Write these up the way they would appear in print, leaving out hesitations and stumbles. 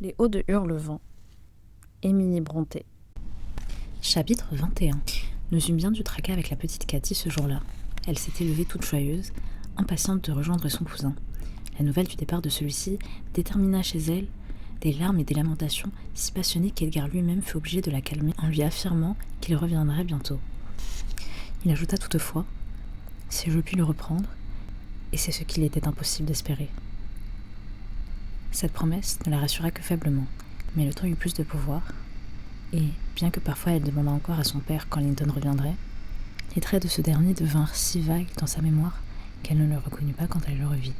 Les Hauts de Hurlevent, Émilie Brontë. Chapitre 21. Nous eûmes bien dû traquer avec la petite Cathy ce jour-là. Elle s'était levée toute joyeuse, impatiente de rejoindre son cousin. La nouvelle du départ de celui-ci détermina chez elle des larmes et des lamentations si passionnées qu'Edgar lui-même fut obligé de la calmer en lui affirmant qu'il reviendrait bientôt. Il ajouta toutefois « Si je puis le reprendre, et c'est ce qu'il était impossible d'espérer. » Cette promesse ne la rassura que faiblement, mais le temps eut plus de pouvoir, et, bien que parfois elle demanda encore à son père quand Linton reviendrait, les traits de ce dernier devinrent si vagues dans sa mémoire qu'elle ne le reconnut pas quand elle le revit.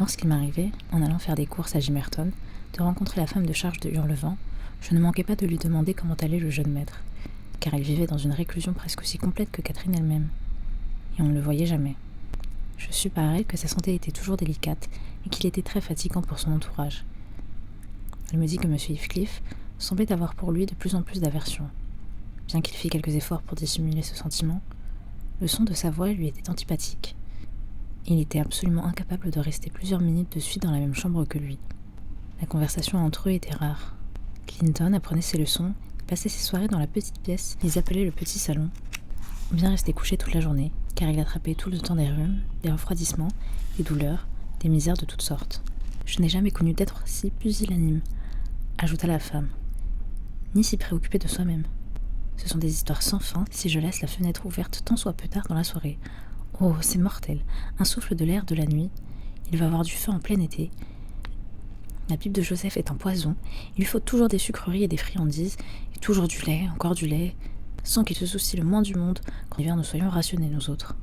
Lorsqu'il m'arrivait, en allant faire des courses à Gimmerton, de rencontrer la femme de charge de Hurlevent, je ne manquais pas de lui demander comment allait le jeune maître, car il vivait dans une réclusion presque aussi complète que Catherine elle-même, et on ne le voyait jamais. Je sus par elle que sa santé était toujours délicate et qu'il était très fatigant pour son entourage. Elle me dit que M. Heathcliff semblait avoir pour lui de plus en plus d'aversion. Bien qu'il fît quelques efforts pour dissimuler ce sentiment, le son de sa voix lui était antipathique. Il était absolument incapable de rester plusieurs minutes de suite dans la même chambre que lui. La conversation entre eux était rare. Linton apprenait ses leçons et passait ses soirées dans la petite pièce qu'ils appelaient le petit salon, ou bien restait couché toute la journée, car il attrapait tout le temps des rhumes, des refroidissements, des douleurs, des misères de toutes sortes. « Je n'ai jamais connu d'être si pusillanime », ajouta la femme, « ni si préoccupé de soi-même. Ce sont des histoires sans fin si je laisse la fenêtre ouverte tant soit peu tard dans la soirée. Oh, c'est mortel, un souffle de l'air de la nuit, il va avoir du feu en plein été. La pipe de Joseph est un poison, il lui faut toujours des sucreries et des friandises, et toujours du lait, encore du lait, sans qu'il se soucie le moins du monde quand l'hiver nous soyons rationnés, nous autres. »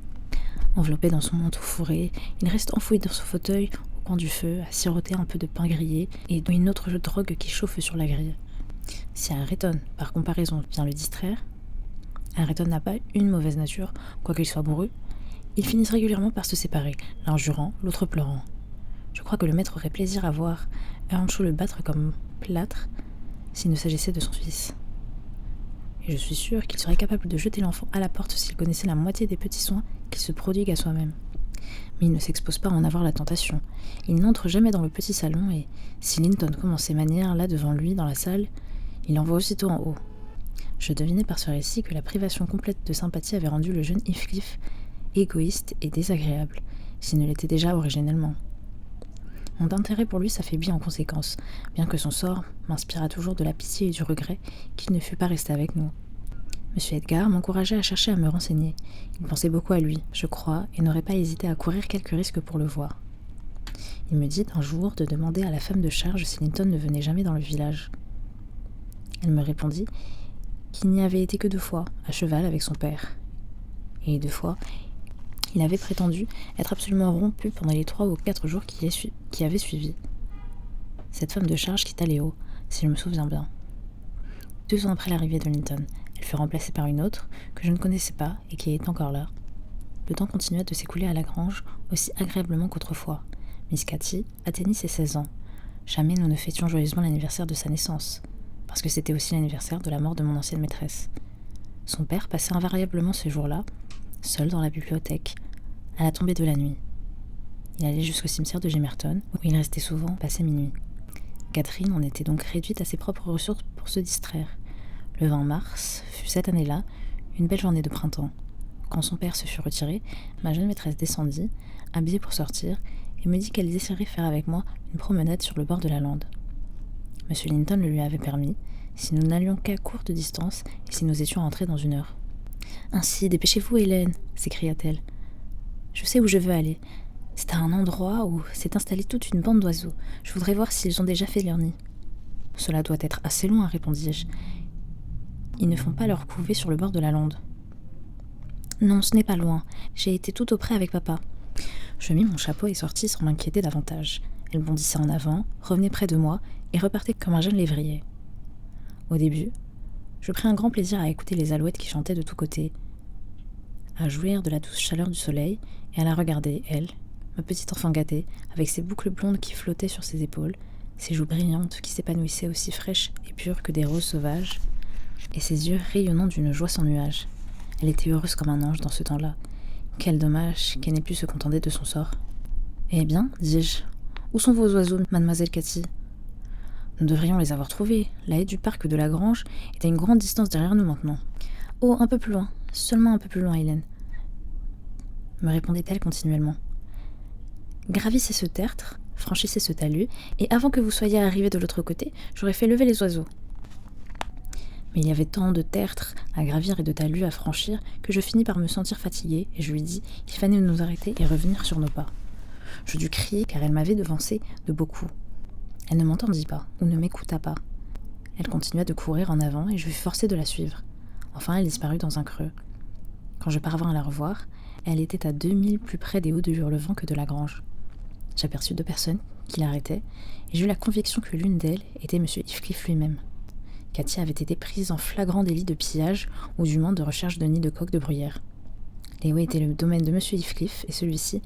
Enveloppé dans son manteau fourré, il reste enfoui dans son fauteuil, au coin du feu, à siroter un peu de pain grillé et une autre drogue qui chauffe sur la grille. Si Ayrton, par comparaison, vient le distraire, Ayrton n'a pas une mauvaise nature, quoiqu'il soit amoureux, ils finissent régulièrement par se séparer, l'un jurant, l'autre pleurant. Je crois que le maître aurait plaisir à voir Earnshaw le battre comme plâtre s'il ne s'agissait de son fils. Et je suis sûre qu'il serait capable de jeter l'enfant à la porte s'il connaissait la moitié des petits soins qu'il se prodigue à soi-même. Mais il ne s'expose pas à en avoir la tentation. Il n'entre jamais dans le petit salon et, si Linton commence ses manières là devant lui dans la salle, il l'envoie aussitôt en haut. Je devinais par ce récit que la privation complète de sympathie avait rendu le jeune Heathcliff égoïste et désagréable, s'il ne l'était déjà originellement. Mon intérêt pour lui s'affaiblit en conséquence, bien que son sort m'inspirât toujours de la pitié et du regret qu'il ne fût pas resté avec nous. M. Edgar m'encourageait à chercher à me renseigner. Il pensait beaucoup à lui, je crois, et n'aurait pas hésité à courir quelques risques pour le voir. Il me dit un jour de demander à la femme de charge si Linton ne venait jamais dans le village. Elle me répondit qu'il n'y avait été que 2 fois, à cheval avec son père. Et 2 fois, il avait prétendu être absolument rompu pendant les 3 ou 4 jours qui avaient suivi. Cette femme de charge quitta Léo, si je me souviens bien. 2 ans après l'arrivée de Linton, elle fut remplacée par une autre que je ne connaissais pas et qui est encore là. Le temps continuait de s'écouler à la grange aussi agréablement qu'autrefois. Miss Cathy atteignit ses 16 ans. Jamais nous ne fêtions joyeusement l'anniversaire de sa naissance, parce que c'était aussi l'anniversaire de la mort de mon ancienne maîtresse. Son père passait invariablement ce jour-là, seul dans la bibliothèque, à la tombée de la nuit. Il allait jusqu'au cimetière de Gimmerton, où il restait souvent passé minuit. Catherine en était donc réduite à ses propres ressources pour se distraire. Le 20 mars fut cette année-là une belle journée de printemps. Quand son père se fut retiré, ma jeune maîtresse descendit, habillée pour sortir, et me dit qu'elle désirait faire avec moi une promenade sur le bord de la lande. M. Linton le lui avait permis, si nous n'allions qu'à courte distance et si nous étions rentrés dans 1 heure. « Ainsi, dépêchez-vous, Hélène !» s'écria-t-elle. « Je sais où je veux aller. C'est à un endroit où s'est installée toute une bande d'oiseaux. Je voudrais voir s'ils ont déjà fait leur nid. »« Cela doit être assez loin, répondis-je. Ils ne font pas leur couvée sur le bord de la lande. »« Non, ce n'est pas loin. J'ai été tout auprès avec papa. » Je mis mon chapeau et sortis sans m'inquiéter davantage. Elle bondissait en avant, revenait près de moi et repartait comme un jeune lévrier. Au début, je pris un grand plaisir à écouter les alouettes qui chantaient de tous côtés, à jouir de la douce chaleur du soleil et à la regarder, elle, ma petite enfant gâtée, avec ses boucles blondes qui flottaient sur ses épaules, ses joues brillantes qui s'épanouissaient aussi fraîches et pures que des roses sauvages, et ses yeux rayonnant d'une joie sans nuage. Elle était heureuse comme un ange dans ce temps-là. Quel dommage qu'elle n'ait pu se contenter de son sort. « Eh bien, dis-je, où sont vos oiseaux, mademoiselle Cathy ?»« Nous devrions les avoir trouvés. La haie du parc de la grange est à une grande distance derrière nous maintenant. Oh, un peu plus loin, seulement un peu plus loin, Hélène, me répondait-elle continuellement. Gravissez ce tertre, franchissez ce talus, et avant que vous soyez arrivés de l'autre côté, j'aurais fait lever les oiseaux. Mais il y avait tant de tertres à gravir et de talus à franchir que je finis par me sentir fatiguée et je lui dis qu'il fallait nous arrêter et revenir sur nos pas. Je dus crier car elle m'avait devancé de beaucoup. Elle ne m'entendit pas ou ne m'écouta pas. Elle continua de courir en avant et je fus forcée de la suivre. Enfin, elle disparut dans un creux. Quand je parvins à la revoir, elle était à 2000 plus près des hauts de Hurlevent que de la grange. J'aperçus 2 personnes qui l'arrêtaient et j'eus la conviction que l'une d'elles était M. Heathcliff lui-même. Cathy avait été prise en flagrant délit de pillage ou du moins de recherche de nid de coq de bruyère. Les haies étaient le domaine de M. Heathcliff et celui-ci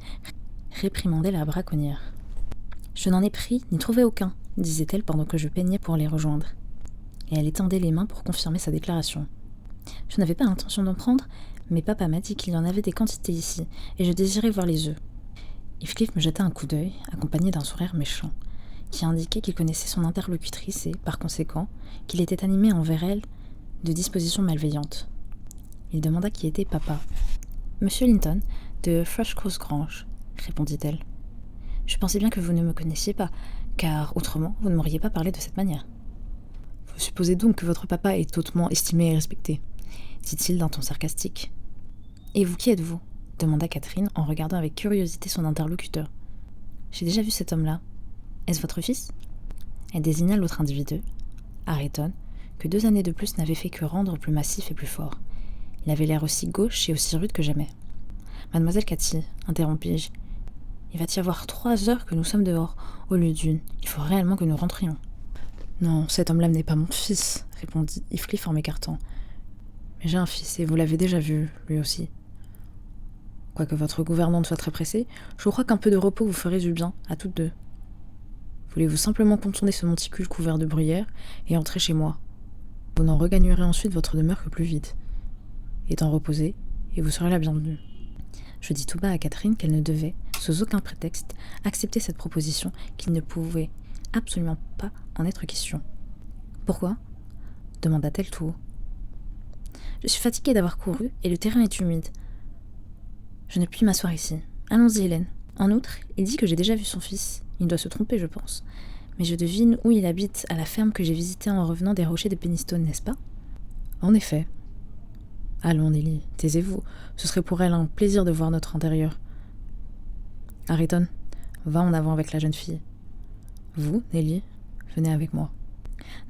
réprimandait la braconnière. « Je n'en ai pris ni trouvé aucun », disait-elle pendant que je peignais pour les rejoindre. Et elle étendait les mains pour confirmer sa déclaration. « Je n'avais pas l'intention d'en prendre, mais papa m'a dit qu'il y en avait des quantités ici, et je désirais voir les œufs. » Heathcliff me jeta un coup d'œil, accompagné d'un sourire méchant, qui indiquait qu'il connaissait son interlocutrice et, par conséquent, qu'il était animé envers elle de dispositions malveillantes. Il demanda qui était papa. « Monsieur Linton, de Thrushcross Grange, » répondit-elle. « Je pensais bien que vous ne me connaissiez pas, car autrement vous ne m'auriez pas parlé de cette manière. »« Vous supposez donc que votre papa est hautement estimé et respecté ?» dit-il d'un ton sarcastique. « Et vous, qui êtes-vous » demanda Catherine en regardant avec curiosité son interlocuteur. « J'ai déjà vu cet homme-là. Est-ce votre fils ?» Elle désigna l'autre individu, Hareton, que 2 années de plus n'avaient fait que rendre plus massif et plus fort. Il avait l'air aussi gauche et aussi rude que jamais. « Mademoiselle Cathy, interrompis-je, il va y avoir 3 heures que nous sommes dehors, au lieu d'1. Il faut réellement que nous rentrions. »« Non, cet homme-là n'est pas mon fils, » répondit Heathcliff en m'écartant. « Mais j'ai un fils et vous l'avez déjà vu, lui aussi. Quoique votre gouvernante soit très pressée, je crois qu'un peu de repos vous ferait du bien, à toutes 2. Voulez-vous simplement contourner ce monticule couvert de bruyère et entrer chez moi? Vous n'en regagnerez ensuite votre demeure que plus vite. Étant reposé, et vous serez la bienvenue. » Je dis tout bas à Catherine qu'elle ne devait, sous aucun prétexte, accepter cette proposition, qu'il ne pouvait absolument pas en être question. « Pourquoi ?» demanda-t-elle tout haut. « Je suis fatiguée d'avoir couru et le terrain est humide. Je ne puis m'asseoir ici. Allons-y, Hélène. En outre, il dit que j'ai déjà vu son fils. Il doit se tromper, je pense. Mais je devine où il habite, à la ferme que j'ai visitée en revenant des rochers de Penistone, n'est-ce pas ? » ?»« En effet. » »« Allons, Nelly, taisez-vous. Ce serait pour elle un plaisir de voir notre intérieur. »« Hareton, va en avant avec la jeune fille. Vous, Nelly, venez avec moi. »«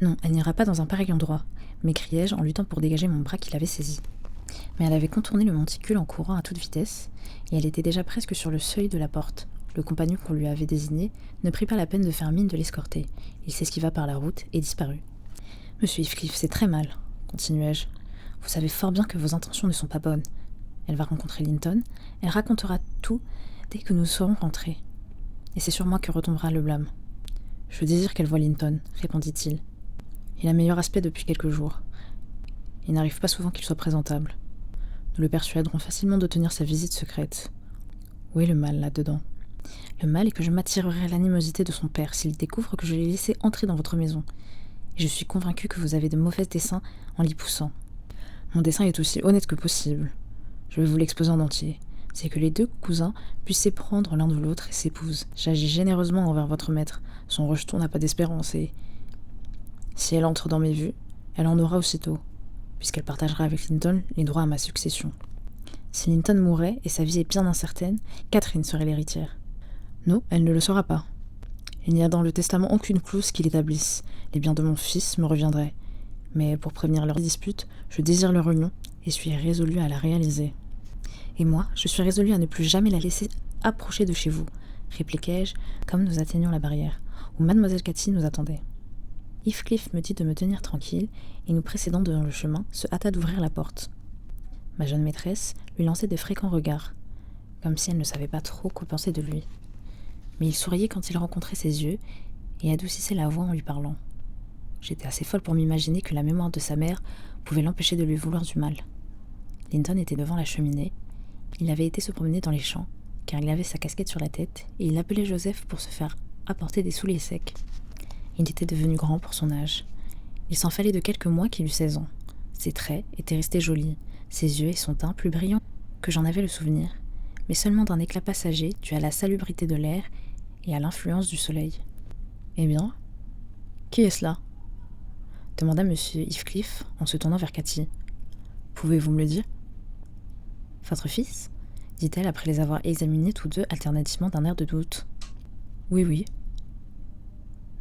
Non, elle n'ira pas dans un pareil endroit, » m'écriai-je en luttant pour dégager mon bras qu'il avait saisi. Mais elle avait contourné le monticule en courant à toute vitesse, et elle était déjà presque sur le seuil de la porte. Le compagnon qu'on lui avait désigné ne prit pas la peine de faire mine de l'escorter. Il s'esquiva par la route et disparut. « Monsieur Heathcliff, c'est très mal, » continuai-je. « Vous savez fort bien que vos intentions ne sont pas bonnes. Elle va rencontrer Linton, elle racontera tout dès que nous serons rentrés. Et c'est sur moi que retombera le blâme. »« Je désire qu'elle voie Linton, » répondit-il. « Il a meilleur aspect depuis quelques jours. Il n'arrive pas souvent qu'il soit présentable. Nous le persuaderons facilement de tenir sa visite secrète. Où est le mal là-dedans ? Le mal est que je m'attirerai l'animosité de son père s'il découvre que je l'ai laissé entrer dans votre maison. Et je suis convaincue que vous avez de mauvais desseins en l'y poussant. Mon dessein est aussi honnête que possible. Je vais vous l'exposer en entier. C'est que les 2 cousins puissent s'éprendre l'un de l'autre et s'épousent. J'agis généreusement envers votre maître. Son rejeton n'a pas d'espérance et... si elle entre dans mes vues, elle en aura aussitôt, puisqu'elle partagera avec Linton les droits à ma succession. Si Linton mourait, et sa vie est bien incertaine, Catherine serait l'héritière. Non, elle ne le sera pas. Il n'y a dans le testament aucune clause qui l'établisse. Les biens de mon fils me reviendraient. Mais pour prévenir leur dispute, je désire leur union et suis résolue à la réaliser. Et moi, je suis résolue à ne plus jamais la laisser approcher de chez vous, répliquai-je, comme nous atteignions la barrière, où mademoiselle Cathy nous attendait. Heathcliff me dit de me tenir tranquille, et nous précédant dans le chemin, se hâta d'ouvrir la porte. Ma jeune maîtresse lui lançait de fréquents regards, comme si elle ne savait pas trop quoi penser de lui. Mais il souriait quand il rencontrait ses yeux, et adoucissait la voix en lui parlant. J'étais assez folle pour m'imaginer que la mémoire de sa mère pouvait l'empêcher de lui vouloir du mal. Linton était devant la cheminée. Il avait été se promener dans les champs, car il avait sa casquette sur la tête, et il appelait Joseph pour se faire apporter des souliers secs. Il était devenu grand pour son âge. Il s'en fallait de quelques mois qu'il eut 16 ans. Ses traits étaient restés jolis, ses yeux et son teint plus brillants que j'en avais le souvenir, mais seulement d'un éclat passager dû à la salubrité de l'air et à l'influence du soleil. « Eh bien, qui est cela ?» demanda M. Heathcliff en se tournant vers Cathy. « Pouvez-vous me le dire ?»« Votre fils ?» dit-elle après les avoir examinés tous deux alternativement d'un air de doute. « Oui, oui.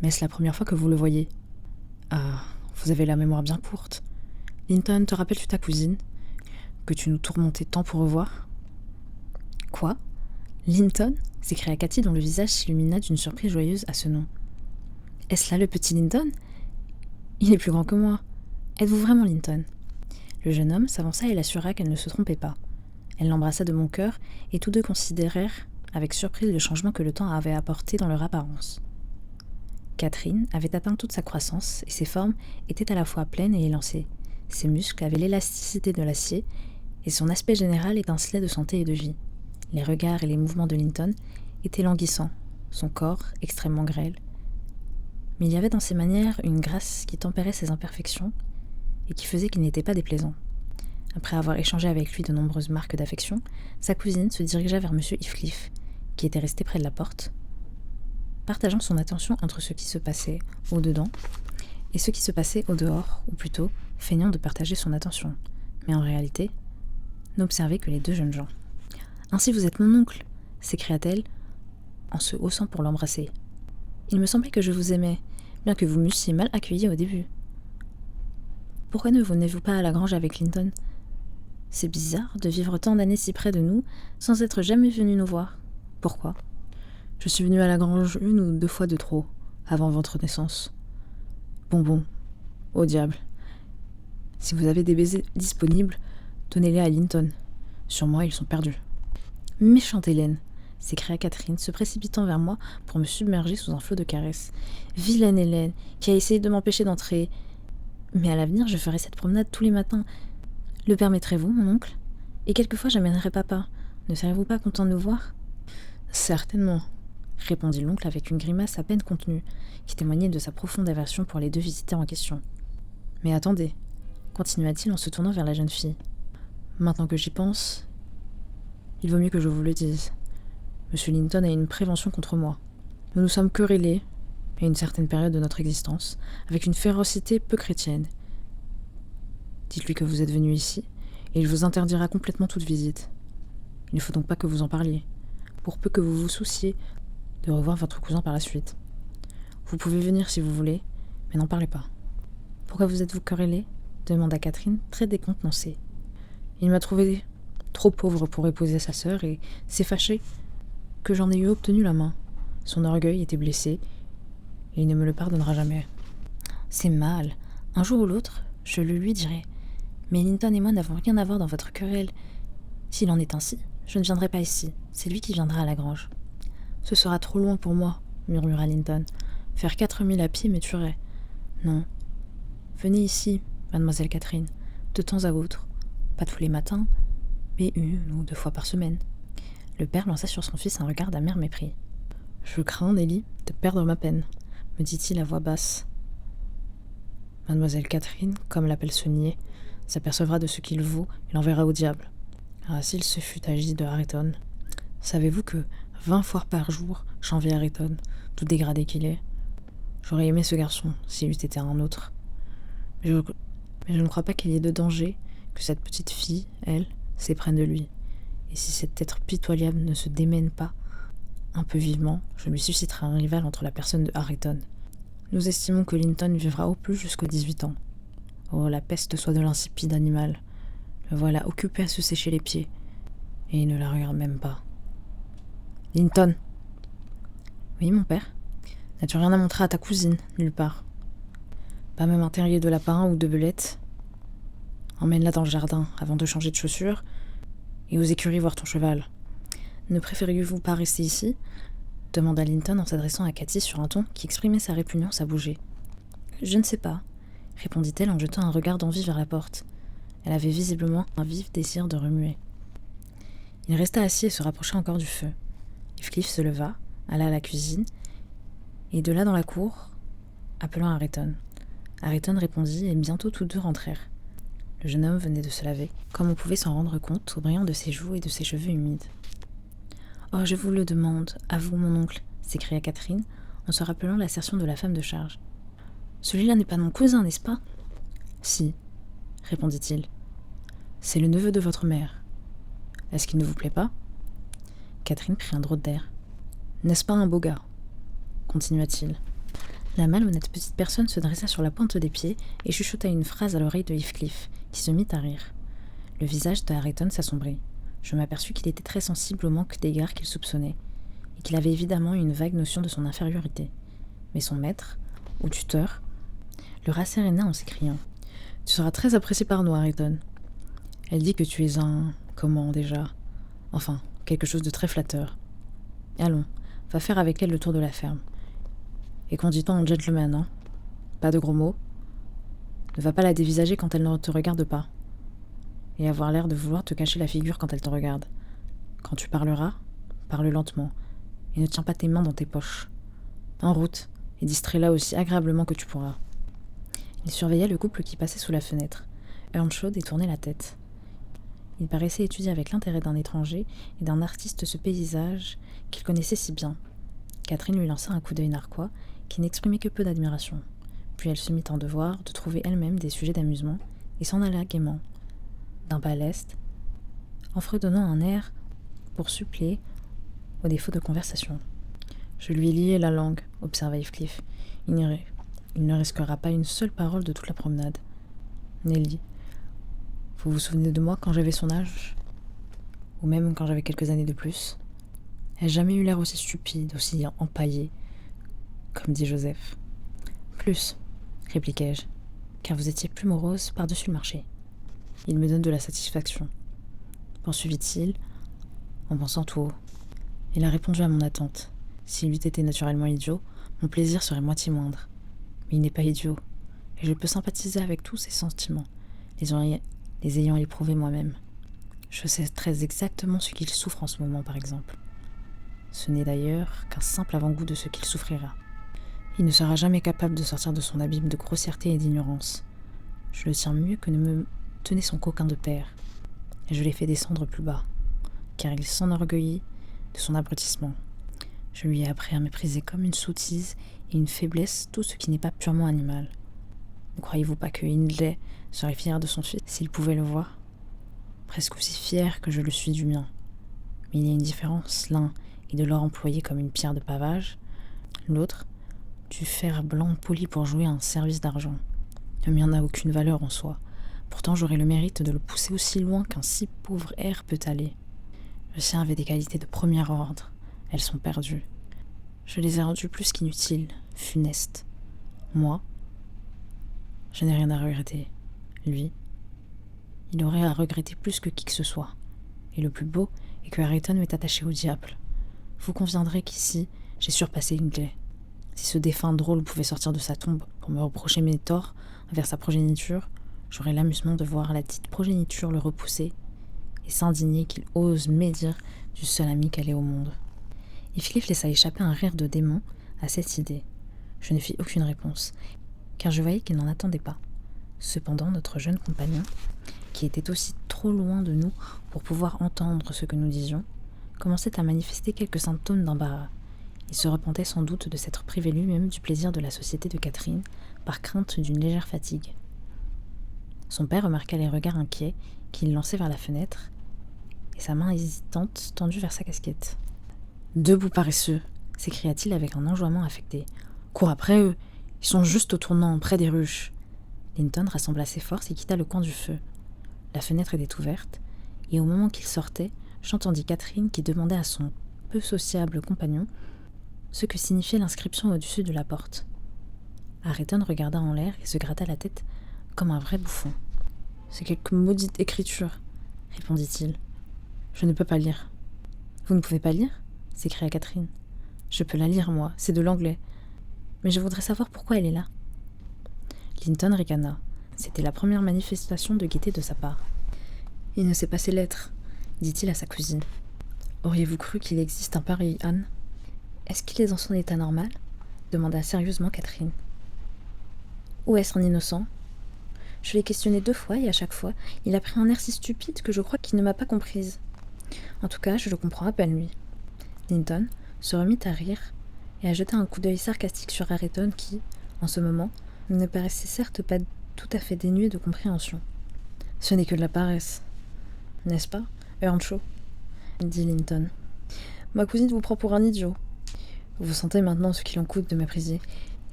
Mais est-ce la première fois que vous le voyez ? Ah, vous avez la mémoire bien courte. Linton, te rappelles-tu ta cousine, que tu nous tourmentais tant pour revoir ? » « Quoi ? Linton ?» s'écria Cathy dont le visage s'illumina d'une surprise joyeuse à ce nom. « Est-ce là le petit Linton ? Il est plus grand que moi. Êtes-vous vraiment Linton ?» Le jeune homme s'avança et l'assura qu'elle ne se trompait pas. Elle l'embrassa de bon cœur, et tous deux considérèrent avec surprise le changement que le temps avait apporté dans leur apparence. Catherine avait atteint toute sa croissance, et ses formes étaient à la fois pleines et élancées. Ses muscles avaient l'élasticité de l'acier, et son aspect général étincelait de santé et de vie. Les regards et les mouvements de Linton étaient languissants, son corps extrêmement grêle. Mais il y avait dans ses manières une grâce qui tempérait ses imperfections, et qui faisait qu'il n'était pas déplaisant. Après avoir échangé avec lui de nombreuses marques d'affection, sa cousine se dirigea vers M. Heathcliff, qui était resté près de la porte, partageant son attention entre ce qui se passait au-dedans et ce qui se passait au-dehors, ou plutôt feignant de partager son attention, mais en réalité, n'observait que les deux jeunes gens. « Ainsi vous êtes mon oncle !» s'écria-t-elle en se haussant pour l'embrasser. « Il me semblait que je vous aimais, bien que vous m'eussiez mal accueilli au début. Pourquoi ne venez-vous pas à la grange avec Linton ? C'est bizarre de vivre tant d'années si près de nous sans être jamais venu nous voir. Pourquoi ? Je suis venu à la grange 1 ou 2 fois de trop, avant votre naissance. Bon, au diable. Si vous avez des baisers disponibles, donnez-les à Linton. Sur moi, ils sont perdus. » « Méchante Hélène !» s'écria Catherine, se précipitant vers moi pour me submerger sous un flot de caresses. « Vilaine Hélène, qui a essayé de m'empêcher d'entrer. Mais à l'avenir, je ferai cette promenade tous les matins. Le permettrez-vous, mon oncle ? Et quelquefois, j'amènerai papa. Ne serez-vous pas content de nous voir ? » ?»« Certainement, » répondit l'oncle avec une grimace à peine contenue, qui témoignait de sa profonde aversion pour les deux visiteurs en question. « Mais attendez, » continua-t-il en se tournant vers la jeune fille. « Maintenant que j'y pense, il vaut mieux que je vous le dise. Monsieur Linton a une prévention contre moi. Nous nous sommes querellés, à une certaine période de notre existence, avec une férocité peu chrétienne. Dites-lui que vous êtes venu ici, et il vous interdira complètement toute visite. Il ne faut donc pas que vous en parliez, pour peu que vous vous souciez de revoir votre cousin par la suite. Vous pouvez venir si vous voulez, mais n'en parlez pas. »« Pourquoi vous êtes-vous querellé ?» demanda Catherine, très décontenancée. « Il m'a trouvé trop pauvre pour épouser sa sœur, et s'est fâché que j'en ai eu obtenu la main. Son orgueil était blessé, et il ne me le pardonnera jamais. »« C'est mal. Un jour ou l'autre, je le lui dirai. Mais Linton et moi n'avons rien à voir dans votre querelle. S'il en est ainsi, je ne viendrai pas ici. C'est lui qui viendra à la grange. »« Ce sera trop loin pour moi, » murmura Linton. « Faire 4 milles à pied me tuerait. Non. Venez ici, mademoiselle Catherine, de temps à autre. Pas tous les matins, mais 1 ou 2 fois par semaine. » Le père lança sur son fils un regard d'amer mépris. « Je crains, Nelly, de perdre ma peine, » me dit-il à voix basse. Mademoiselle Catherine, comme l'appelle ce niais, s'apercevra de ce qu'il vaut et l'enverra au diable. Ah, s'il se fût agi de Hareton. Savez-vous que 20 fois par jour, j'envie Hareton, tout dégradé qu'il est. J'aurais aimé ce garçon s'il eût été un autre. Mais je ne crois pas qu'il y ait de danger que cette petite fille, elle, s'éprenne de lui. Et si cet être pitoyable ne se démène pas un peu vivement, je lui susciterai un rival entre la personne de Hareton. Nous estimons que Linton vivra au plus jusqu'aux 18 ans. Oh, la peste soit de l'insipide animal. Le voilà occupé à se sécher les pieds. Et il ne la regarde même pas. Linton !»« Oui, mon père ? N'as-tu rien à montrer à ta cousine, nulle part ? Pas même un terrier de lapin ou de belette ? Emmène-la dans le jardin avant de changer de chaussures et aux écuries voir ton cheval. Ne préfériez-vous pas rester ici ? Demanda Linton en s'adressant à Cathy sur un ton qui exprimait sa répugnance à bouger. Je ne sais pas, répondit-elle en jetant un regard d'envie vers la porte. Elle avait visiblement un vif désir de remuer. Il resta assis et se rapprocha encore du feu. Heathcliff se leva, alla à la cuisine, et de là dans la cour, appelant Ayrton. Ayrton répondit et bientôt tous deux rentrèrent. Le jeune homme venait de se laver, comme on pouvait s'en rendre compte au brillant de ses joues et de ses cheveux humides. « Oh, je vous le demande, à vous, mon oncle !» s'écria Catherine, en se rappelant l'assertion de la femme de charge. « Celui-là n'est pas mon cousin, n'est-ce pas ?»« Si, » répondit-il. « C'est le neveu de votre mère. Est-ce qu'il ne vous plaît pas ?» Catherine prit un drôle d'air. « N'est-ce pas un beau gars ?» continua-t-il. La malhonnête petite personne se dressa sur la pointe des pieds et chuchota une phrase à l'oreille de Heathcliff, qui se mit à rire. Le visage de Ayrton s'assombrit. Je m'aperçus qu'il était très sensible au manque d'égard qu'il soupçonnait, et qu'il avait évidemment une vague notion de son infériorité. Mais son maître, ou tuteur, le rasséréna en s'écriant « Tu seras très apprécié par nous, Ayrton. Elle dit que tu es un... comment déjà ? Enfin, quelque chose de très flatteur. Allons, va faire avec elle le tour de la ferme. Et qu'on dit-on en gentleman, hein ? Pas de gros mots ? Ne va pas la dévisager quand elle ne te regarde pas. Et avoir l'air de vouloir te cacher la figure quand elle te regarde. Quand tu parleras, parle lentement, et ne tiens pas tes mains dans tes poches. En route, et distrais-la aussi agréablement que tu pourras. » Il surveillait le couple qui passait sous la fenêtre. Earnshaw détournait la tête. Il paraissait étudier avec l'intérêt d'un étranger et d'un artiste ce paysage qu'il connaissait si bien. Catherine lui lança un coup d'œil narquois qui n'exprimait que peu d'admiration. Puis elle se mit en devoir de trouver elle-même des sujets d'amusement et s'en alla gaiement, d'un pas leste, en fredonnant un air pour suppléer au défaut de conversation. « Je lui ai lié la langue, » observa Heathcliff. « Il ne risquera pas une seule parole de toute la promenade. Nelly, vous vous souvenez de moi quand j'avais son âge ? Ou même quand j'avais quelques années de plus ? Ai-je jamais eu l'air aussi stupide, aussi empaillé, comme dit Joseph ? Plus, répliquai-je, car vous étiez plus morose par-dessus le marché. Il me donne de la satisfaction, poursuivit-il, en pensant tout haut. Il a répondu à mon attente. S'il eût été naturellement idiot, mon plaisir serait moitié moindre. Mais il n'est pas idiot, et je peux sympathiser avec tous ses sentiments, les ayant éprouvés moi-même. Je sais très exactement ce qu'il souffre en ce moment, par exemple. Ce n'est d'ailleurs qu'un simple avant-goût de ce qu'il souffrira. Il ne sera jamais capable de sortir de son abîme de grossièreté et d'ignorance. Je le tiens mieux que ne me tenait son coquin de père, et je l'ai fait descendre plus bas, car il s'enorgueillit de son abrutissement. Je lui ai appris à mépriser comme une sottise et une faiblesse tout ce qui n'est pas purement animal. Ne croyez-vous pas que Hindley serait fier de son fils s'il pouvait le voir ? Presque aussi fier que je le suis du mien. Mais il y a une différence, l'un est de l'or employé comme une pierre de pavage, l'autre du fer blanc poli pour jouer un service d'argent. Le mien n'a aucune valeur en soi. Pourtant j'aurais le mérite de le pousser aussi loin qu'un si pauvre air peut aller. Le sien avait des qualités de premier ordre. Elles sont perdues. Je les ai rendues plus qu'inutiles, funestes. Moi, je n'ai rien à regretter. Lui, il aurait à regretter plus que qui que ce soit. Et le plus beau est que Ayrton m'est attaché au diable. Vous conviendrez qu'ici, j'ai surpassé Hindley. Si ce défunt drôle pouvait sortir de sa tombe pour me reprocher mes torts envers sa progéniture, j'aurais l'amusement de voir la dite progéniture le repousser et s'indigner qu'il ose médire du seul ami qu'elle ait au monde. Heathcliff laissa échapper un rire de démon à cette idée. Je ne fis aucune réponse, car je voyais qu'il n'en attendait pas. Cependant, notre jeune compagnon, qui était aussi trop loin de nous pour pouvoir entendre ce que nous disions, commençait à manifester quelques symptômes d'embarras. Il se repentait sans doute de s'être privé lui-même du plaisir de la société de Catherine par crainte d'une légère fatigue. Son père remarqua les regards inquiets qu'il lançait vers la fenêtre et sa main hésitante tendue vers sa casquette. « Debout, paresseux !» s'écria-t-il avec un enjouement affecté. « Cours après eux, ils sont juste au tournant, près des ruches. » Linton rassembla ses forces et quitta le coin du feu. La fenêtre était ouverte, et au moment qu'il sortait, j'entendis Catherine qui demandait à son peu sociable compagnon ce que signifiait l'inscription au-dessus de la porte. Ayrton regarda en l'air et se gratta la tête comme un vrai bouffon. « C'est quelque maudite écriture, » répondit-il. « Je ne peux pas lire. »« Vous ne pouvez pas lire ?» s'écria Catherine. « Je peux la lire, moi, c'est de l'anglais. Mais je voudrais savoir pourquoi elle est là. » Linton ricana. C'était la première manifestation de gaieté de sa part. « Il ne sait pas ses lettres, » dit-il à sa cousine. « Auriez-vous cru qu'il existe un pareil âne ? Est-ce qu'il est dans son état normal ?» demanda sérieusement Catherine. Ou est-ce un innocent ? Je l'ai questionné 2 fois et à chaque fois, il a pris un air si stupide que je crois qu'il ne m'a pas comprise. En tout cas, je le comprends à peine, lui. Linton se remit à rire et à jeter un coup d'œil sarcastique sur Ayrton qui, en ce moment, ne paraissait certes pas tout à fait dénué de compréhension. « Ce n'est que de la paresse, n'est-ce pas, Earnshaw ?» dit Linton. « Ma cousine vous prend pour un idiot. Vous sentez maintenant ce qu'il en coûte de mépriser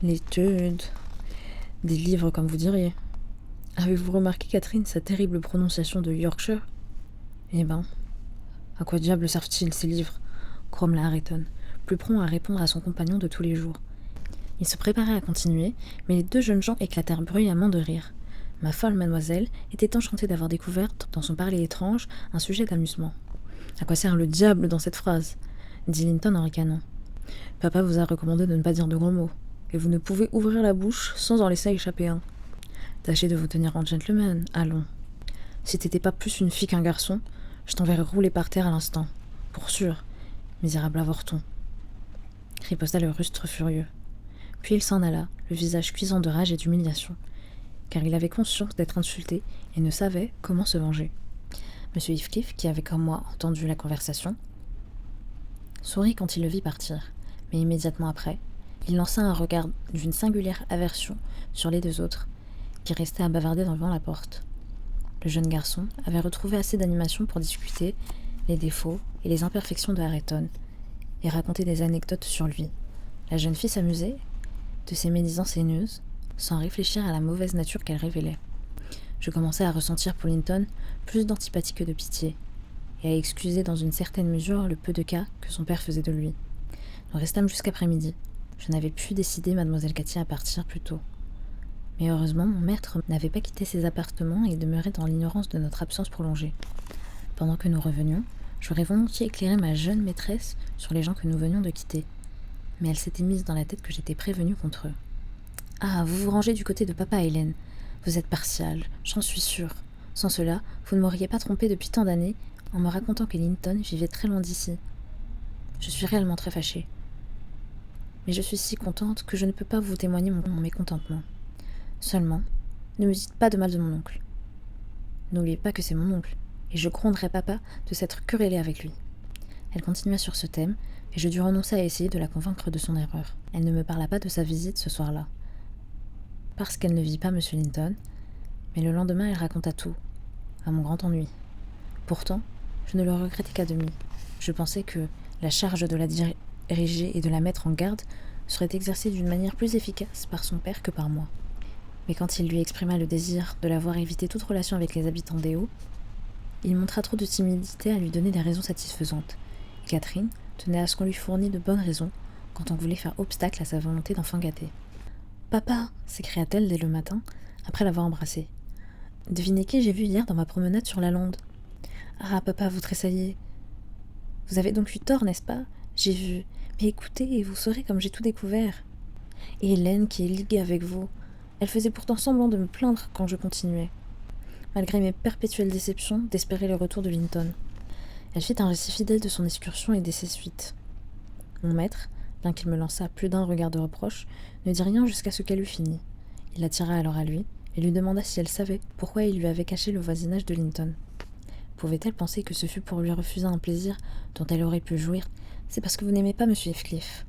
l'étude, des livres comme vous diriez. Avez-vous remarqué, Catherine, sa terrible prononciation de Yorkshire ? Eh ben, à quoi diable servent-ils ces livres ?» grommela Ayrton, plus prompt à répondre à son compagnon de tous les jours. Il se préparait à continuer, mais les 2 jeunes gens éclatèrent bruyamment de rire. Ma folle mademoiselle était enchantée d'avoir découvert, dans son parler étrange, un sujet d'amusement. « À quoi sert le diable dans cette phrase ?» dit Linton en ricanant. « Papa vous a recommandé de ne pas dire de gros mots, et vous ne pouvez ouvrir la bouche sans en laisser échapper un. Tâchez de vous tenir en gentleman, allons. Si t'étais pas plus une fille qu'un garçon, je t'enverrais rouler par terre à l'instant. Pour sûr, misérable avorton. » riposta le rustre furieux. Puis il s'en alla, le visage cuisant de rage et d'humiliation, car il avait conscience d'être insulté et ne savait comment se venger. M. Heathcliff, qui avait comme moi entendu la conversation, sourit quand il le vit partir, mais immédiatement après, il lança un regard d'une singulière aversion sur les 2 autres, qui restaient à bavarder devant la porte. Le jeune garçon avait retrouvé assez d'animation pour discuter les défauts et les imperfections de Ayrton, et raconter des anecdotes sur lui. La jeune fille s'amusait de ses médisances haineuses, sans réfléchir à la mauvaise nature qu'elle révélait. Je commençais à ressentir pour Linton plus d'antipathie que de pitié, et à excuser dans une certaine mesure le peu de cas que son père faisait de lui. Nous restâmes jusqu'après-midi. Je n'avais pu décider mademoiselle Cathy à partir plus tôt. Mais heureusement, mon maître n'avait pas quitté ses appartements et demeurait dans l'ignorance de notre absence prolongée. Pendant que nous revenions, j'aurais volontiers éclairé ma jeune maîtresse sur les gens que nous venions de quitter. Mais elle s'était mise dans la tête que j'étais prévenue contre eux. « Ah, vous vous rangez du côté de papa, Hélène. Vous êtes partiale, j'en suis sûre. Sans cela, vous ne m'auriez pas trompée depuis tant d'années en me racontant que Linton vivait très loin d'ici. Je suis réellement très fâchée. Mais je suis si contente que je ne peux pas vous témoigner mon mécontentement. Seulement, ne me dites pas de mal de mon oncle. N'oubliez pas que c'est mon oncle, et je gronderai papa de s'être querellé avec lui. » Elle continua sur ce thème, et je dus renoncer à essayer de la convaincre de son erreur. Elle ne me parla pas de sa visite ce soir-là, parce qu'elle ne vit pas M. Linton, mais le lendemain elle raconta tout, à mon grand ennui. Pourtant, je ne le regrettais qu'à demi. Je pensais que la charge de la diriger et de la mettre en garde serait exercée d'une manière plus efficace par son père que par moi. Mais quand il lui exprima le désir de la voir éviter toute relation avec les habitants des Hauts, il montra trop de timidité à lui donner des raisons satisfaisantes. Et Catherine tenait à ce qu'on lui fournît de bonnes raisons quand on voulait faire obstacle à sa volonté d'enfant gâté. « Papa !» s'écria-t-elle dès le matin, après l'avoir embrassé. « Devinez qui j'ai vu hier dans ma promenade sur la lande. »« Ah, papa, vous tressaillez. Vous avez donc eu tort, n'est-ce pas ? J'ai vu. Mais écoutez, et vous saurez comme j'ai tout découvert. Et Hélène, qui est liguée avec vous, elle faisait pourtant semblant de me plaindre quand je continuais, malgré mes perpétuelles déceptions, d'espérer le retour de Linton. Elle fit un récit fidèle de son excursion et de ses suites. Mon maître, bien qu'il me lançât plus d'un regard de reproche, ne dit rien jusqu'à ce qu'elle eût fini. Il l'attira alors à lui et lui demanda si elle savait pourquoi il lui avait caché le voisinage de Linton. Pouvait-elle penser que ce fut pour lui refuser un plaisir dont elle aurait pu jouir ? « C'est parce que vous n'aimez pas M. Heathcliff.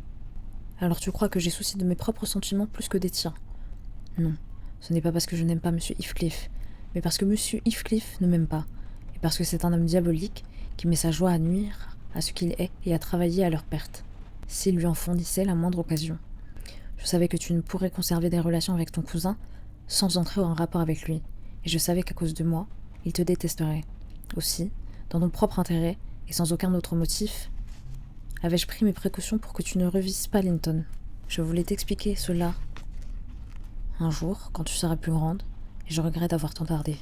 Alors tu crois que j'ai souci de mes propres sentiments plus que des tiens ? Non, ce n'est pas parce que je n'aime pas M. Heathcliff, mais parce que M. Heathcliff ne m'aime pas, et parce que c'est un homme diabolique qui met sa joie à nuire à ce qu'il est et à travailler à leur perte, s'il lui en fournissait la moindre occasion. Je savais que tu ne pourrais conserver des relations avec ton cousin sans entrer en rapport avec lui, et je savais qu'à cause de moi, il te détesterait. Aussi, dans ton propre intérêt, et sans aucun autre motif, avais-je pris mes précautions pour que tu ne revisses pas Linton. Je voulais t'expliquer cela un jour, quand tu seras plus grande, et je regrette d'avoir tant tardé.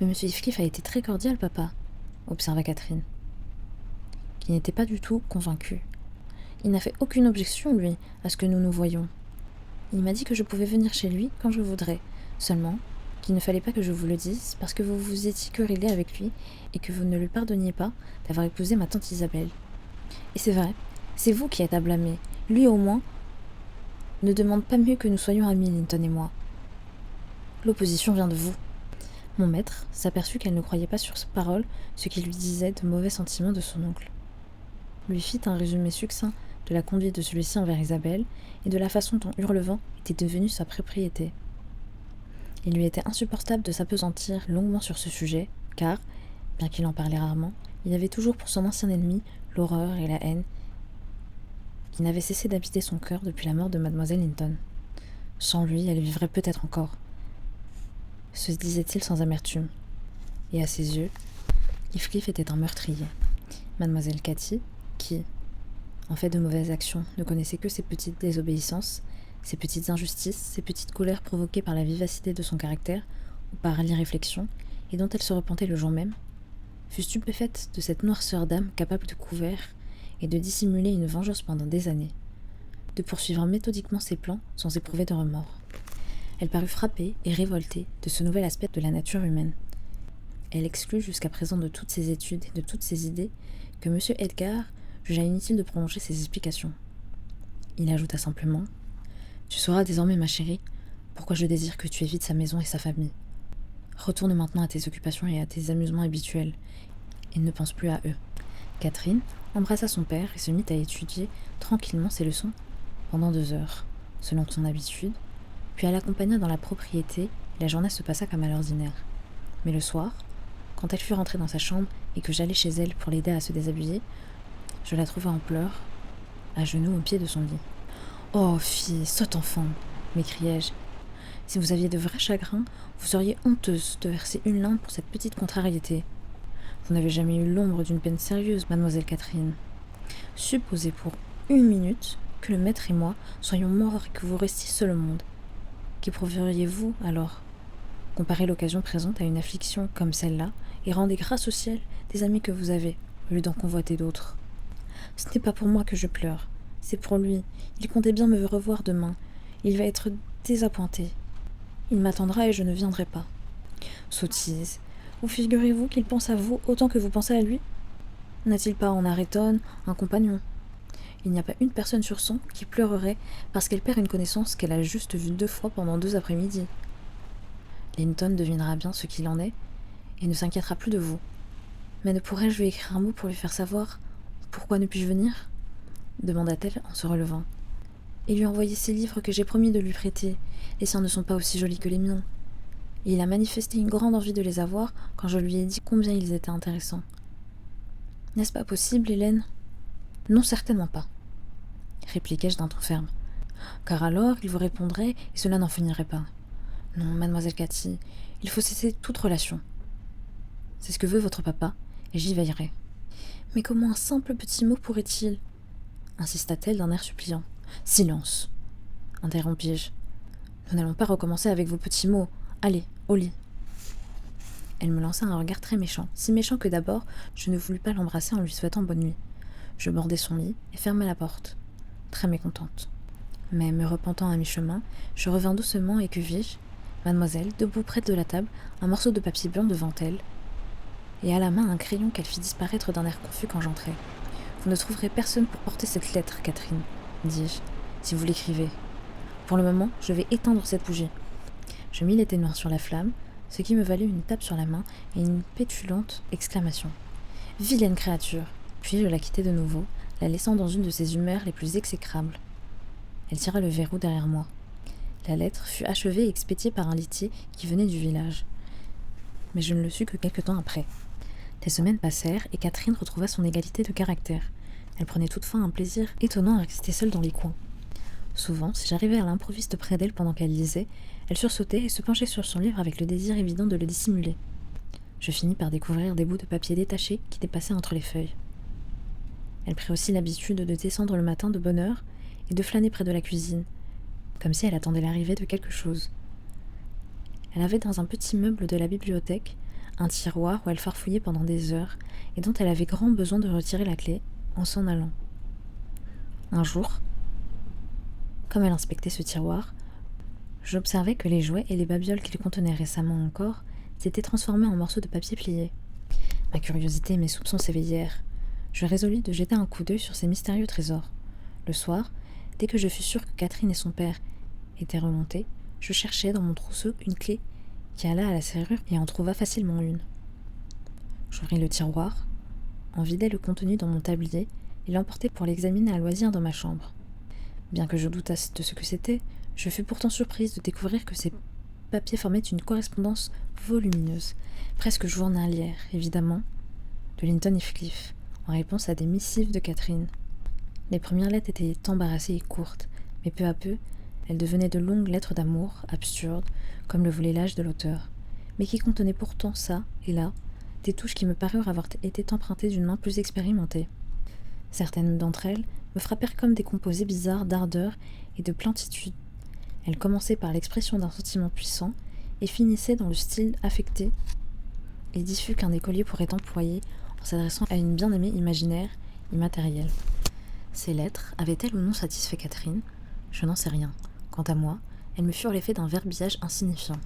Mais M. Heathcliff a été très cordial, papa, observa Catherine, qui n'était pas du tout convaincue. Il n'a fait aucune objection, lui, à ce que nous nous voyions. Il m'a dit que je pouvais venir chez lui quand je voudrais, seulement qu'il ne fallait pas que je vous le dise, parce que vous vous étiez querellé avec lui, et que vous ne lui pardonniez pas d'avoir épousé ma tante Isabelle. Et c'est vrai, c'est vous qui êtes à blâmer. Lui, au moins, ne demande pas mieux que nous soyons amis, Linton et moi. L'opposition vient de vous. Mon maître s'aperçut qu'elle ne croyait pas sur ses paroles ce qu'il lui disait de mauvais sentiments de son oncle. Lui fit un résumé succinct de la conduite de celui-ci envers Isabelle et de la façon dont Hurlevent était devenu sa propriété. Il lui était insupportable de s'appesantir longuement sur ce sujet, car, bien qu'il en parlait rarement, il y avait toujours pour son ancien ennemi l'horreur et la haine qui n'avaient cessé d'habiter son cœur depuis la mort de mademoiselle Linton. Sans lui, elle vivrait peut-être encore, se disait-il sans amertume. Et à ses yeux, Heathcliff était un meurtrier. Mademoiselle Cathy, qui, en fait de mauvaises actions, ne connaissait que ses petites désobéissances, ses petites injustices, ses petites colères provoquées par la vivacité de son caractère ou par l'irréflexion, et dont elle se repentait le jour même, fut stupéfaite de cette noirceur d'âme capable de couvert et de dissimuler une vengeance pendant des années, de poursuivre méthodiquement ses plans sans éprouver de remords. Elle parut frappée et révoltée de ce nouvel aspect de la nature humaine. Elle exclut jusqu'à présent de toutes ses études et de toutes ses idées que M. Edgar jugea inutile de prolonger ses explications. Il ajouta simplement « Tu sauras désormais, ma chérie, pourquoi je désire que tu évites sa maison et sa famille. Retourne maintenant à tes occupations et à tes amusements habituels, et ne pense plus à eux. » Catherine embrassa son père et se mit à étudier tranquillement ses leçons pendant 2 heures, selon son habitude, puis elle l'accompagna dans la propriété et la journée se passa comme à l'ordinaire. Mais le soir, quand elle fut rentrée dans sa chambre et que j'allai chez elle pour l'aider à se déshabiller, je la trouvai en pleurs, à genoux au pied de son lit. « Oh, fille, sotte enfant !» m'écriai-je. « Si vous aviez de vrais chagrins, vous seriez honteuse de verser une larme pour cette petite contrariété. Vous n'avez jamais eu l'ombre d'une peine sérieuse, mademoiselle Catherine. Supposez pour 1 minute que le maître et moi soyons morts et que vous restiez seul au monde. Qu'éprouveriez-vous alors ? Comparez l'occasion présente à une affliction comme celle-là et rendez grâce au ciel des amis que vous avez, au lieu d'en convoiter d'autres. Ce n'est pas pour moi que je pleure, c'est pour lui. Il comptait bien me revoir demain. Il va être désappointé. Il m'attendra et je ne viendrai pas. Sottise. Vous figurez-vous qu'il pense à vous autant que vous pensez à lui ? N'a-t-il pas en Ayrton un compagnon ? Il n'y a pas une personne sur 100 qui pleurerait parce qu'elle perd une connaissance qu'elle a juste vue 2 fois pendant 2 après-midi. Linton devinera bien ce qu'il en est et ne s'inquiétera plus de vous. Mais ne pourrais-je lui écrire un mot pour lui faire savoir pourquoi ne puis-je venir ? Demanda-t-elle en se relevant. Et lui envoyer ces livres que j'ai promis de lui prêter. Les siens ne sont pas aussi jolis que les miens. Et il a manifesté une grande envie de les avoir quand je lui ai dit combien ils étaient intéressants. N'est-ce pas possible, Hélène ? Non, certainement pas, répliquai-je d'un ton ferme. Car alors il vous répondrait et cela n'en finirait pas. Non, mademoiselle Cathy, il faut cesser toute relation. C'est ce que veut votre papa, et j'y veillerai. Mais comment un simple petit mot pourrait-il ? Insista-t-elle d'un air suppliant. Silence, interrompis-je. Nous n'allons pas recommencer avec vos petits mots. Allez, au lit. Elle me lança un regard très méchant, si méchant que d'abord je ne voulus pas l'embrasser en lui souhaitant bonne nuit. Je bordai son lit et fermai la porte, très mécontente. Mais me repentant à mi-chemin, je revins doucement et que vis-je ? Mademoiselle, debout près de la table, un morceau de papier blanc devant elle, et à la main un crayon qu'elle fit disparaître d'un air confus quand j'entrai. « Vous ne trouverez personne pour porter cette lettre, Catherine, dis-je, si vous l'écrivez. Pour le moment, je vais éteindre cette bougie. » Je mis les ténors sur la flamme, ce qui me valut une tape sur la main et une pétulante exclamation. « Vilaine créature !» Puis je la quittai de nouveau, la laissant dans une de ses humeurs les plus exécrables. Elle tira le verrou derrière moi. La lettre fut achevée et expédiée par un litier qui venait du village. Mais je ne le sus que quelque temps après. Les semaines passèrent et Catherine retrouva son égalité de caractère. Elle prenait toutefois un plaisir étonnant à rester seule dans les coins. Souvent, si j'arrivais à l'improviste près d'elle pendant qu'elle lisait, elle sursautait et se penchait sur son livre avec le désir évident de le dissimuler. Je finis par découvrir des bouts de papier détachés qui dépassaient entre les feuilles. Elle prit aussi l'habitude de descendre le matin de bonne heure et de flâner près de la cuisine, comme si elle attendait l'arrivée de quelque chose. Elle avait dans un petit meuble de la bibliothèque un tiroir où elle farfouillait pendant des heures et dont elle avait grand besoin de retirer la clé en s'en allant. Un jour, comme elle inspectait ce tiroir, j'observai que les jouets et les babioles qu'il contenait récemment encore s'étaient transformés en morceaux de papier pliés. Ma curiosité et mes soupçons s'éveillèrent. Je résolus de jeter un coup d'œil sur ces mystérieux trésors. Le soir, dès que je fus sûre que Catherine et son père étaient remontés, je cherchai dans mon trousseau une clé qui alla à la serrure et en trouva facilement une. J'ouvris le tiroir, en vidai le contenu dans mon tablier et l'emportai pour l'examiner à loisir dans ma chambre. Bien que je doutasse de ce que c'était, je fus pourtant surprise de découvrir que ces papiers formaient une correspondance volumineuse, presque journalière, évidemment, de Linton Heathcliff, en réponse à des missives de Catherine. Les premières lettres étaient embarrassées et courtes, mais peu à peu, elles devenaient de longues lettres d'amour, absurdes, comme le voulait l'âge de l'auteur, mais qui contenaient pourtant ça et là des touches qui me parurent avoir été empruntées d'une main plus expérimentée. Certaines d'entre elles me frappèrent comme des composés bizarres d'ardeur et de plentitude. Elles commençaient par l'expression d'un sentiment puissant et finissaient dans le style affecté et diffus qu'un écolier pourrait employer en s'adressant à une bien-aimée imaginaire, immatérielle. Ces lettres avaient-elles ou non satisfait Catherine ? Je n'en sais rien. Quant à moi, elles me furent l'effet d'un verbiage insignifiant.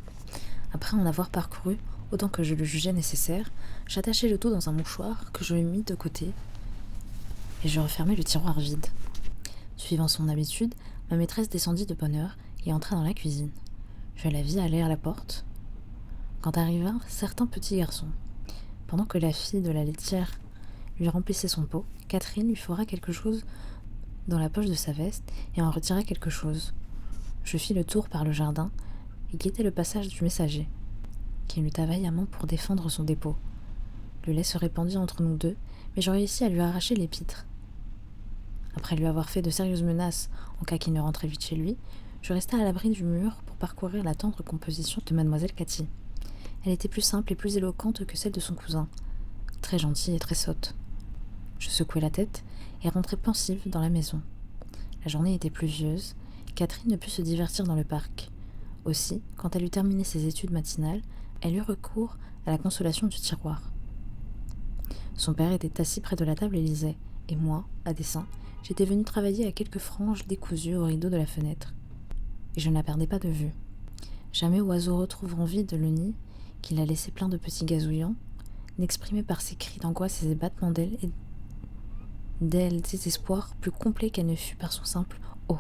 Après en avoir parcouru autant que je le jugeais nécessaire, j'attachai le tout dans un mouchoir que je mis de côté et je refermai le tiroir vide. Suivant son habitude, ma maîtresse descendit de bonne heure et entra dans la cuisine. Je la vis aller à la porte, quand arrivèrent certains petits garçons. Pendant que la fille de la laitière lui remplissait son pot, Catherine lui fora quelque chose dans la poche de sa veste et en retira quelque chose. Je fis le tour par le jardin et guettai le passage du messager, qui lutta vaillamment pour défendre son dépôt. Le lait se répandit entre nous deux, mais je réussis à lui arracher l'épître. Après lui avoir fait de sérieuses menaces en cas qu'il ne rentrait vite chez lui, je restai à l'abri du mur pour parcourir la tendre composition de mademoiselle Cathy. Elle était plus simple et plus éloquente que celle de son cousin, très gentille et très sotte. Je secouai la tête et rentrai pensive dans la maison. La journée était pluvieuse, Catherine ne put se divertir dans le parc. Aussi, quand elle eut terminé ses études matinales, elle eut recours à la consolation du tiroir. Son père était assis près de la table et lisait, et moi, à dessein, j'étais venue travailler à quelques franges décousues au rideau de la fenêtre. Et je ne la perdais pas de vue. Jamais oiseau retrouvant vide le nid, qu'il a laissé plein de petits gazouillants, n'exprimait par ses cris d'angoisse et ses battements d'ailes et d'ailes désespoir plus complet qu'elle ne fut par son simple « oh »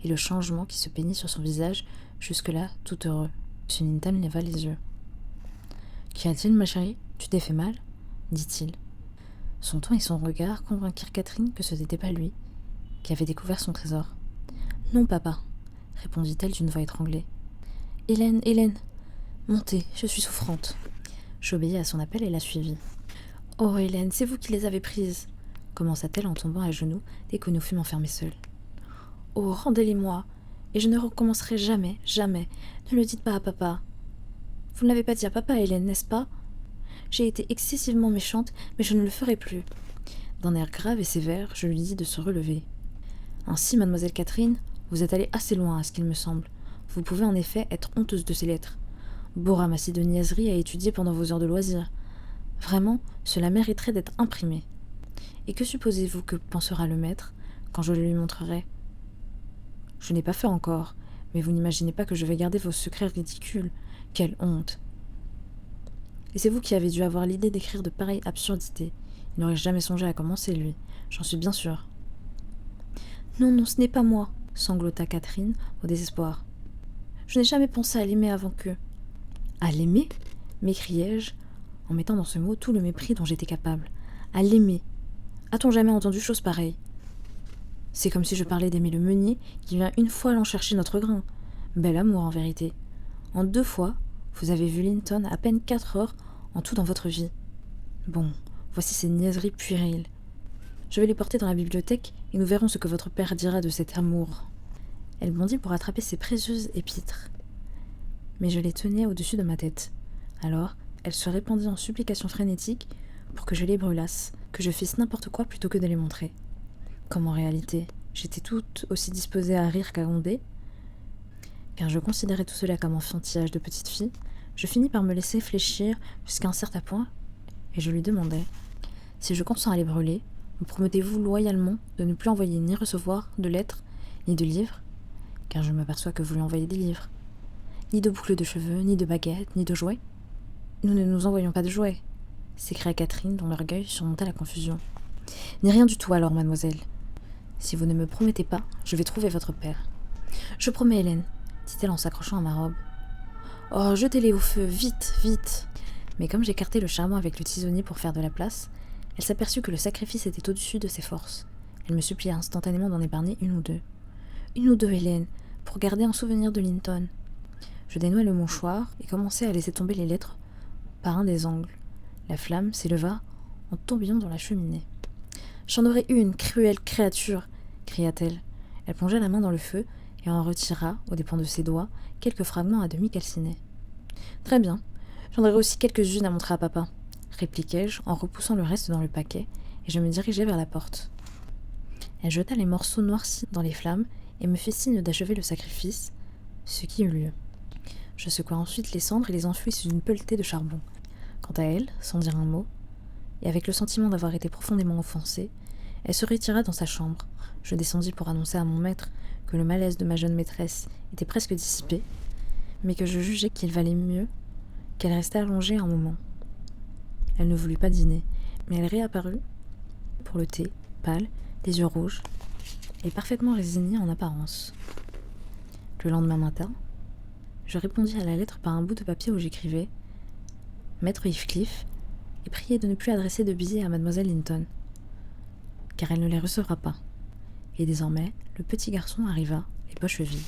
et le changement qui se peignit sur son visage, jusque-là tout heureux. M. Linton leva les yeux. « Qu'y a-t-il, ma chérie ? Tu t'es fait mal ?» dit-il. Son ton et son regard convainquirent Catherine que ce n'était pas lui qui avait découvert son trésor. « Non, papa, » répondit-elle d'une voix étranglée. « Hélène, montez, je suis souffrante. » J'obéis à son appel et la suivis. « Oh, Hélène, c'est vous qui les avez prises !» commença-t-elle en tombant à genoux dès que nous fûmes enfermés seuls. « Oh, rendez-les-moi, et je ne recommencerai jamais, jamais. Ne le dites pas à papa. Vous ne l'avez pas dit à papa, Hélène, n'est-ce pas ? J'ai été excessivement méchante, mais je ne le ferai plus. » D'un air grave et sévère, je lui dis de se relever. « Ainsi, mademoiselle Catherine, vous êtes allée assez loin, à ce qu'il me semble. Vous pouvez en effet être honteuse de ces lettres. Beau ramassis de niaiseries à étudier pendant vos heures de loisirs. Vraiment, cela mériterait d'être imprimé. Et que supposez-vous que pensera le maître quand je le lui montrerai ? Je n'ai pas fait encore, mais vous n'imaginez pas que je vais garder vos secrets ridicules. Quelle honte ! Et c'est vous qui avez dû avoir l'idée d'écrire de pareilles absurdités. Il n'aurait jamais songé à commencer, lui. J'en suis bien sûre. Non, ce n'est pas moi, sanglota Catherine au désespoir. Je n'ai jamais pensé à l'aimer avant que... À l'aimer ? M'écriai-je, en mettant dans ce mot tout le mépris dont j'étais capable. À l'aimer. A-t-on jamais entendu chose pareille ? C'est comme si je parlais d'aimer le meunier qui vient une fois l'en chercher notre grain. Bel amour, en vérité. En 2 fois, vous avez vu Linton à peine 4 heures en tout dans votre vie. Bon, voici ces niaiseries puériles. Je vais les porter dans la bibliothèque et nous verrons ce que votre père dira de cet amour. Elle bondit pour attraper ses précieuses épîtres. Mais je les tenais au-dessus de ma tête. Alors, elle se répandit en supplications frénétiques pour que je les brûlasse, que je fisse n'importe quoi plutôt que de les montrer. Comme en réalité, j'étais toute aussi disposée à rire qu'à gronder, car je considérais tout cela comme enfantillage de petite fille, je finis par me laisser fléchir jusqu'à un certain point, et je lui demandai « Si je consens à les brûler, me promettez-vous loyalement de ne plus envoyer ni recevoir de lettres, ni de livres, car je m'aperçois que vous lui envoyez des livres, ni de boucles de cheveux, ni de baguettes, ni de jouets. Nous ne nous envoyons pas de jouets, » s'écria Catherine, dont l'orgueil surmonta la confusion. « Ni rien du tout alors, mademoiselle. Si vous ne me promettez pas, je vais trouver votre père. »« Je promets, Hélène, dit-elle en s'accrochant à ma robe. « Oh, jetez-les au feu, vite, vite !» Mais comme j'écartais le charbon avec le tisonnier pour faire de la place, elle s'aperçut que le sacrifice était au-dessus de ses forces. Elle me supplia instantanément d'en épargner une ou deux. Une ou deux, Hélène, pour garder en souvenir de Linton. Je dénouai le mouchoir et commençai à laisser tomber les lettres par un des angles. La flamme s'éleva en tourbillon dans la cheminée. « J'en aurai une, cruelle créature !» cria-t-elle. Elle plongea la main dans le feu et en retira, aux dépens de ses doigts, quelques fragments à demi calcinés. « Très bien, j'en aurai aussi quelques-unes à montrer à papa, » répliquai-je en repoussant le reste dans le paquet, et je me dirigeai vers la porte. Elle jeta les morceaux noircis dans les flammes et me fit signe d'achever le sacrifice, ce qui eut lieu. Je secouai ensuite les cendres et les enfouis sous une pelletée de charbon. Quant à elle, sans dire un mot, et avec le sentiment d'avoir été profondément offensée, elle se retira dans sa chambre. Je descendis pour annoncer à mon maître que le malaise de ma jeune maîtresse était presque dissipé, mais que je jugeais qu'il valait mieux qu'elle restât allongée un moment. Elle ne voulut pas dîner, mais elle réapparut pour le thé, pâle, les yeux rouges, et parfaitement résignée en apparence. Le lendemain matin, je répondis à la lettre par un bout de papier où j'écrivais « Maître Heathcliff » et priai de ne plus adresser de billets à mademoiselle Linton, car elle ne les recevra pas. Et désormais, le petit garçon arriva, les poches vides.